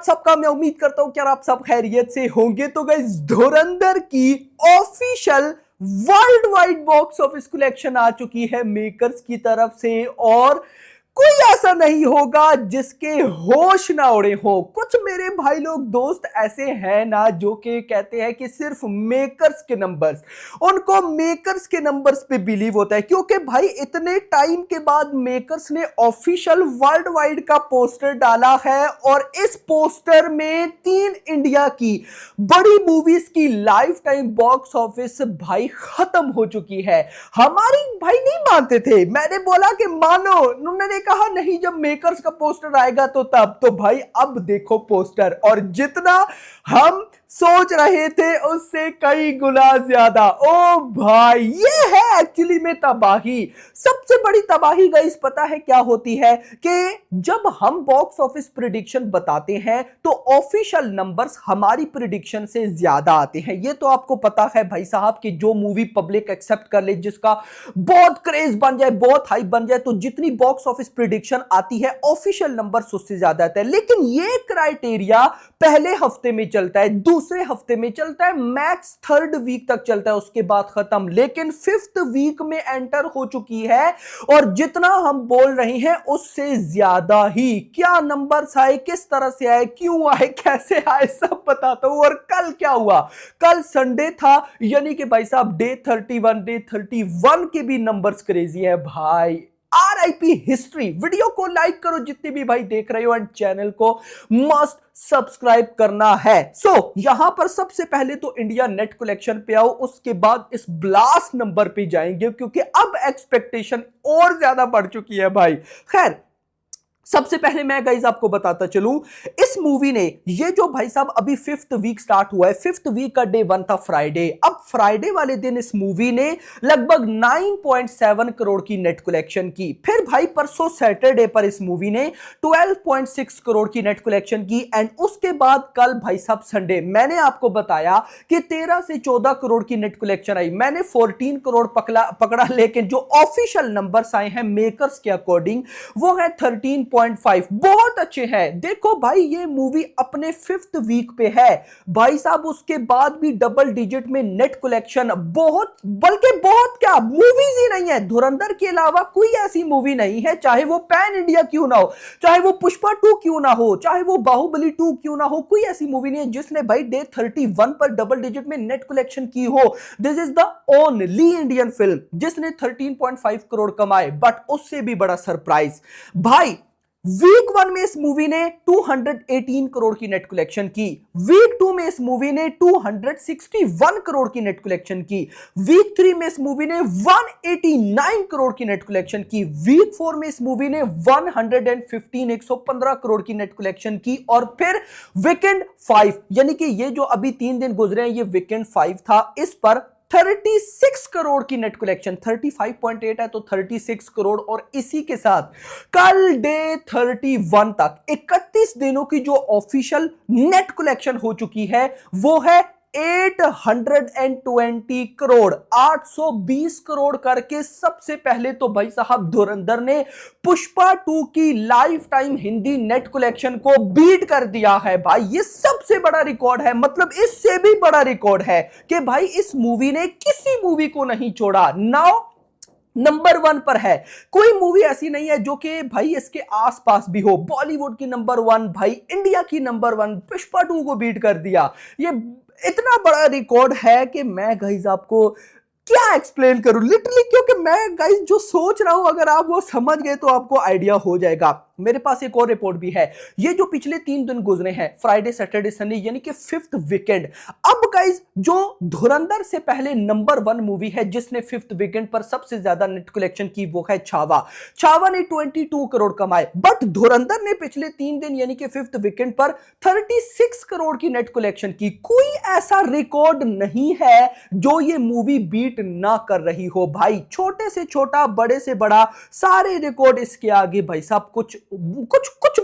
सबका मैं उम्मीद करता हूं कि आप सब खैरियत से होंगे। तो गाइस धुरंधर की official world wide box office collection आ चुकी है मेकर्स की तरफ से, और कोई ऐसा नहीं होगा जिसके होश ना उड़े हो। कुछ मेरे भाई लोग दोस्त ऐसे हैं ना जो कि कहते हैं कि सिर्फ मेकर्स के नंबर्स, उनको मेकर्स के नंबर्स पे बिलीव होता है, क्योंकि भाई इतने टाइम के बाद मेकर्स ने ऑफिशियल वर्ल्ड वाइड का पोस्टर डाला है, और इस पोस्टर में 3 इंडिया की बड़ी मूवीज की लाइफ टाइम बॉक्स ऑफिस भाई खत्म हो चुकी है। हमारी भाई नहीं मानते थे, मैंने बोला कि मानो, उन्होंने कहा नहीं जब मेकर्स का पोस्टर आएगा तो तब। तो भाई अब देखो पोस्टर, और जितना हम सोच रहे थे उससे कई गुना ज्यादा। ओ भाई ये है एक्चुअली में तबाही। सबसे बड़ी तबाही गाइस पता है क्या होती है कि जब हम बॉक्स ऑफिस प्रेडिक्शन बताते हैं तो ऑफिशियल नंबर्स हमारी प्रेडिक्शन से ज्यादा आते हैं। ये तो आपको पता है भाई साहब कि जो मूवी पब्लिक एक्सेप्ट कर ले, जिसका बहुत क्रेज बन जाए, बहुत हाइप बन जाए, तो जितनी बॉक्स ऑफिस प्रेडिक्शन आती है ऑफिशियल नंबर्स उससे ज्यादा आते हैं। लेकिन ये क्राइटेरिया पहले हफ्ते में चलता है, दूसरे हफ्ते में चलता है, मैक्स 3rd वीक तक चलता है, उसके बाद खत्म। लेकिन 5th वीक में एंटर हो चुकी है, और जितना हम बोल रहे हैं उससे ज्यादा ही। क्या नंबर्स आए, किस तरह से आए, क्यों आए, कैसे आए, सब बताता हूं। और कल क्या हुआ, कल संडे था, यानी कि भाई साहब डे 31, डे 31 के भी नंबर्स क्रेजी है भाई। RIP history. वीडियो को लाइक करो जितने भी भाई देख रहे हो, एंड चैनल को मस्ट सब्सक्राइब करना है। यहां पर सबसे पहले तो इंडिया नेट कलेक्शन पे आओ, उसके बाद इस ब्लास्ट नंबर पे जाएंगे, क्योंकि अब एक्सपेक्टेशन और ज्यादा बढ़ चुकी है भाई। खैर सबसे पहले मैं गाइस आपको बताता चलूं, इस मूवी ने, ये जो भाई साहब अभी 5th वीक स्टार्ट हुआ है, 5th वीक का डे 1 था फ्राइडे। अब फ्राइडे वाले दिन इस मूवी ने लगभग 9.7 करोड़ की नेट कलेक्शन की। फिर भाई परसों सैटरडे पर इस मूवी ने 12.6 करोड़ की नेट कलेक्शन की। एंड उसके बाद कल भाई साहब संडे, मैंने आपको बताया कि 13 से 14 करोड़ की नेट कलेक्शन आई, मैंने 14 करोड़ पकड़ा, लेकिन जो ऑफिशियल नंबर्स आए हैं मेकर्स के अकॉर्डिंग वो है 13.5। बहुत अच्छे हैं। देखो भाई ये मूवी अपने 5th वीक पे है भाई साहब, उसके बाद भी डबल डिजिट में नेट कलेक्शन। बहुत, बल्कि बहुत क्या, मूवीज ही नहीं है धुरंधर के अलावा कोई ऐसी मूवी नहीं है, चाहे वो पैन इंडिया क्यों ना हो, चाहे वो पुष्पा 2 क्यों ना हो, चाहे वो बाहुबली 2 क्यों ना हो, कोई ऐसी मूवी नहीं है जिसने भाई डे 31 पर डबल डिजिट में नेट कलेक्शन की हो। This is the only Indian film जिसने 13.5 करोड़ कमाए। बट उससे भी बड़ा सरप्राइज भाई, वीक 1 में इस मूवी ने 218 करोड़ की नेट कलेक्शन की, वीक 2 में इस मूवी ने 261 करोड़ की नेट कलेक्शन की, वीक 3 में इस मूवी ने 189 करोड़ की नेट कलेक्शन की, वीक 4 में इस मूवी ने 115 करोड़ की नेट कलेक्शन की। और फिर वीकेंड 5, यानी कि ये जो अभी 3 दिन गुजरे हैं, ये वीकेंड 5 था, इस पर 36 करोड़ की नेट कलेक्शन, 35.8 है तो 36 करोड़। और इसी के साथ कल डे 31 तक 31 दिनों की जो ऑफिशियल नेट कलेक्शन हो चुकी है वो है 820 करोड़, 820 करोड़ करके सबसे पहले तो भाई साहब धुरंधर ने पुष्पा 2 की life time Hindi net collection को बीट कर दिया है भाई। ये सबसे बड़ा रिकॉर्ड है, मतलब इससे भी बड़ा रिकॉर्ड है कि भाई इस मूवी ने किसी मूवी को नहीं छोड़ा। नाउ नंबर 1 पर है, कोई मूवी ऐसी नहीं है जो कि भाई इसके आसपास भी हो। बॉलीवुड की नंबर 1 भाई, इंडिया की नंबर 1, पुष्पा 2 को बीट कर दिया। ये इतना बड़ा रिकॉर्ड है कि मैं गाइस आपको क्या एक्सप्लेन करूं लिटरली, क्योंकि मैं गाइस जो सोच रहा हूं अगर आप वो समझ गए तो आपको आइडिया हो जाएगा। मेरे पास एक और रिपोर्ट भी है, ये जो पिछले 3 दिन गुजरे हैं, फ्राइडे सैटरडे संडे, यानी कि 5th वीकेंड। अब गाइस जो धुरंधर से पहले नंबर 1 मूवी है जिसने 5th वीकेंड पर सबसे ज्यादा नेट कलेक्शन की वो है छावा। छावा ने 22 करोड़ कमाए, बट धुरंधर ने पिछले 3 दिन यानी कि 5th वीकेंड पर 36 करोड़ की नेट कलेक्शन की। कोई ऐसा रिकॉर्ड नहीं है जो ये मूवी बीट ना कर रही हो भाई। छोटे से छोटा, बड़े से बड़ा, सारे रिकॉर्ड इसके आगे भाई साहब कुछ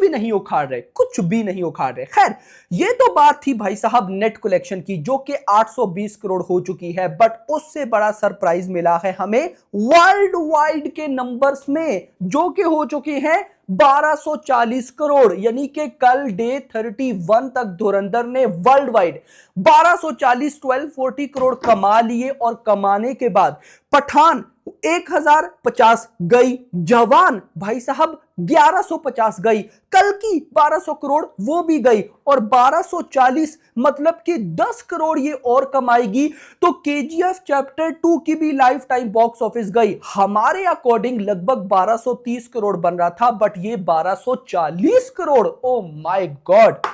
भी नहीं उखाड़ रहे, कुछ भी नहीं उखाड़ रहे। खैर ये तो बात थी भाई साहब नेट कलेक्शन की, जो कि 820 करोड़ हो चुकी है। बट उससे बड़ा सरप्राइज मिला है हमें वर्ल्ड वाइड के नंबर्स में, जो कि हो चुके हैं 1240 करोड़, यानी कि कल डे 31 तक धुरंधर ने वर्ल्ड वाइड 1240 करोड़ कमा लिए और कमाने के बाद पठान 1050 गई, जवान भाई साहब 1150 गई, कल की 1200 करोड़ वो भी गई और 1240 मतलब कि 10 करोड़ ये और कमाएगी तो केजीएफ चैप्टर 2 की भी लाइफ टाइम बॉक्स ऑफिस गई। हमारे अकॉर्डिंग लगभग 1230 करोड़ बन रहा था बट ये 1240 करोड़। ओ माय गॉड,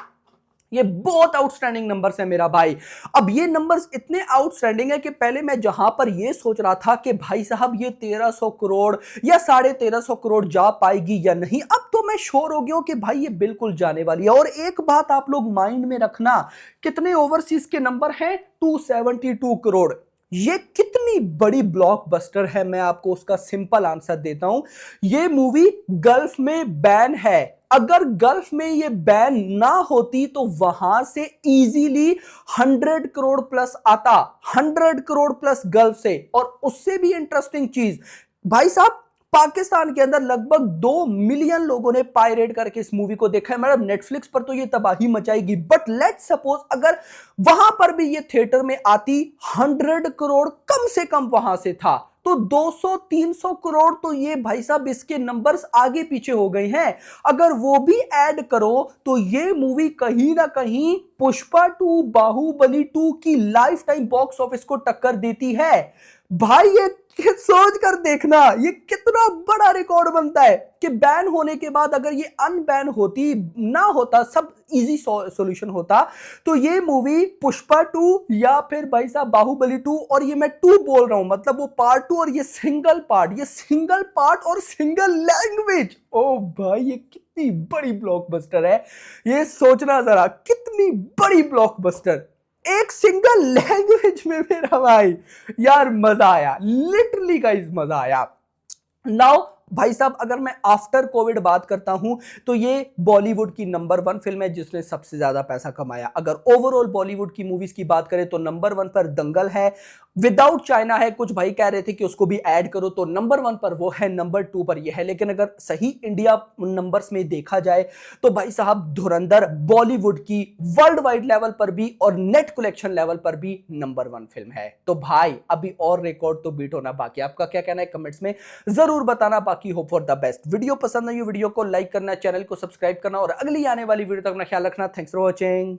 ये बहुत आउटस्टैंडिंग नंबर्स है मेरा भाई। अब ये नंबर्स इतने आउटस्टैंडिंग है कि पहले मैं जहां पर ये सोच रहा था कि भाई साहब ये 1300 करोड़ या 1350 करोड़ जा पाएगी या नहीं, अब तो मैं श्योर हो गया हूं कि भाई ये बिल्कुल जाने वाली है। और एक बात आप लोग माइंड में रखना, कितने ओवरसीज के नंबर हैं? 272 करोड़। ये कितनी बड़ी ब्लॉकबस्टर है, मैं आपको उसका सिंपल आंसर देता हूं। ये मूवी गल्फ में बैन है, अगर गल्फ में ये बैन ना होती तो वहां से इजीली 100 करोड़ प्लस आता, 100 करोड़ प्लस गल्फ से। और उससे भी इंटरेस्टिंग चीज भाई साहब, पाकिस्तान के अंदर लगभग 2 मिलियन लोगों ने पायरेट करके इस मूवी को देखा है। मतलब नेटफ्लिक्स पर तो ये तबाही मचाएगी, बट लेट्स सपोज अगर वहां पर भी ये थिएटर में आती, 100 करोड़ कम से कम वहां से था, तो 200-300 करोड़ तो ये भाई साहब इसके नंबर्स आगे पीछे हो गए हैं। अगर वो भी ऐड करो तो ये मूवी कहीं ना कहीं पुष्पा 2, बाहुबली 2 की लाइफ टाइम बॉक्स ऑफिस को टक्कर देती है। भाई ये सोच कर देखना ये कितना बड़ा रिकॉर्ड बनता है कि बैन होने के बाद अगर ये अनबैन होती ना होता, सब इजी सॉल्यूशन होता, तो ये मूवी पुष्पा 2 या फिर भाई साहब बाहुबली 2, और ये मैं 2 बोल रहा हूं मतलब वो पार्ट 2, और ये सिंगल पार्ट और सिंगल लैंग्वेज। ओ भाई ये कितनी बड़ी ब्लॉकबस्टर है, ये सोचना जरा कितनी बड़ी ब्लॉकबस्टर एक सिंगल लैंग्वेज में मेरा भाई। यार मजा आया, लिटरली गाइस मजा आया। नाउ भाई साहब अगर मैं आफ्टर कोविड बात करता हूं तो ये बॉलीवुड की नंबर 1 फिल्म है जिसने सबसे ज्यादा पैसा कमाया। अगर ओवरऑल बॉलीवुड की मूवीज की बात करें तो नंबर 1 पर दंगल है, विदाउट चाइना है, कुछ भाई कह रहे थे कि उसको भी ऐड करो तो नंबर 1 पर वो है, नंबर 2 पर ये है। लेकिन अगर सही इंडिया नंबर्स में देखा जाए तो भाई साहब धुरंधर बॉलीवुड की वर्ल्ड वाइड लेवल पर भी और नेट कलेक्शन लेवल पर भी नंबर 1 फिल्म है। तो भाई अभी और रिकॉर्ड तो बीट होना बाकी, आपका क्या कहना है कमेंट्स में जरूर बताना। बाकी hope for the best. Video पसंद आई वीडियो को लाइक करना, चैनल को सब्सक्राइब करना और अगली आने वाली वीडियो तक अपना ख्याल रखना। Thanks for watching.